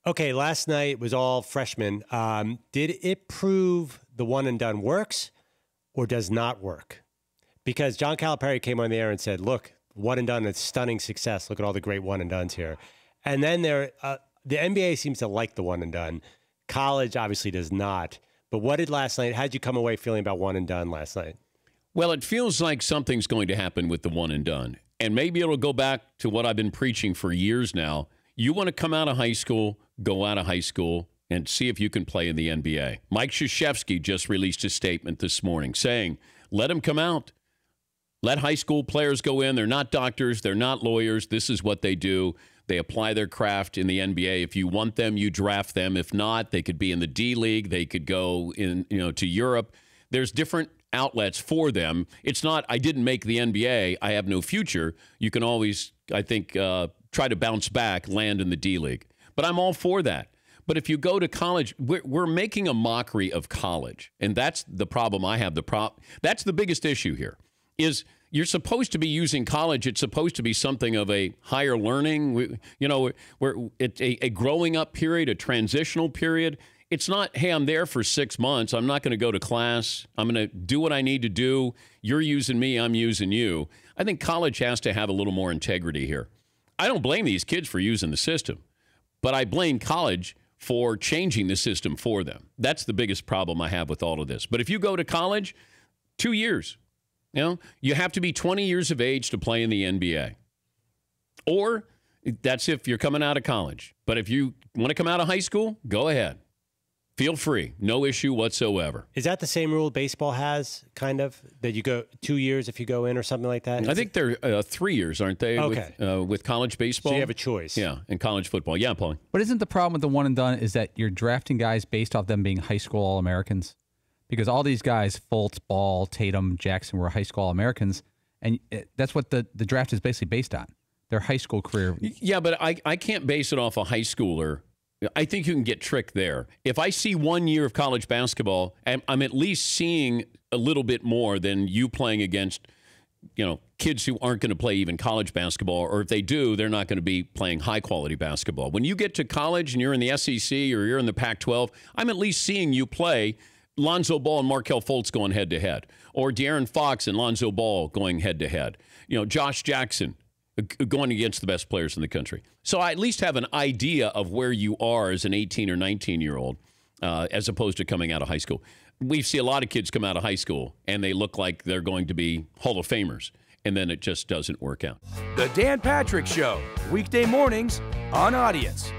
Okay, last night was all freshmen. Did it prove the one and done works or does not work? Because John Calipari came on the air and said, look, one and done is stunning success. Look at all the great one and dones here. And then the NBA seems to like the one and done. College obviously does not. But what did last night? How did you come away feeling about one and done last night? Well, it feels like something's going to happen with the one and done. And maybe it'll go back to what I've been preaching for years now. You want to come out of high school, go out of high school, and see if you can play in the NBA. Mike Krzyzewski just released a statement this morning saying, let them come out. Let high school players go in. They're not doctors. They're not lawyers. This is what they do. They apply their craft in the NBA. If you want them, you draft them. If not, they could be in the D League. They could go in, to Europe. There's different outlets for them. It's not, I didn't make the NBA, I have no future. You can always, I think, try to bounce back, land in the D League. But I'm all for that. But if you go to college, we're making a mockery of college. And that's the problem I have. That's the biggest issue here, is you're supposed to be using college. It's supposed to be something of a higher learning, it's a growing up period, a transitional period. It's not, hey, I'm there for 6 months. I'm not going to go to class. I'm going to do what I need to do. You're using me. I'm using you. I think college has to have a little more integrity here. I don't blame these kids for using the system, but I blame college for changing the system for them. That's the biggest problem I have with all of this. But if you go to college, 2 years, you have to be 20 years of age to play in the NBA. Or that's if you're coming out of college. But if you want to come out of high school, go ahead. Feel free. No issue whatsoever. Is that the same rule baseball has, kind of, that you go 2 years if you go in or something like that? I think they're 3 years, aren't they, okay. with college baseball? So you have a choice. Yeah, and college football. Yeah, Paulie. But isn't the problem with the one and done is that you're drafting guys based off them being high school All-Americans? Because all these guys, Fultz, Ball, Tatum, Jackson, were high school All-Americans, and that's what the draft is basically based on, their high school career. Yeah, but I can't base it off a high schooler. I think you can get tricked there. If I see 1 year of college basketball, I'm at least seeing a little bit more than you playing against, kids who aren't going to play even college basketball, or if they do, they're not going to be playing high-quality basketball. When you get to college and you're in the SEC or you're in the Pac-12, I'm at least seeing you play Lonzo Ball and Markelle Fultz going head-to-head, or De'Aaron Fox and Lonzo Ball going head-to-head. Josh Jackson going against the best players in the country. So I at least have an idea of where you are as an 18 or 19-year-old as opposed to coming out of high school. We see a lot of kids come out of high school, and they look like they're going to be Hall of Famers, and then it just doesn't work out. The Dan Patrick Show, weekday mornings on Audience.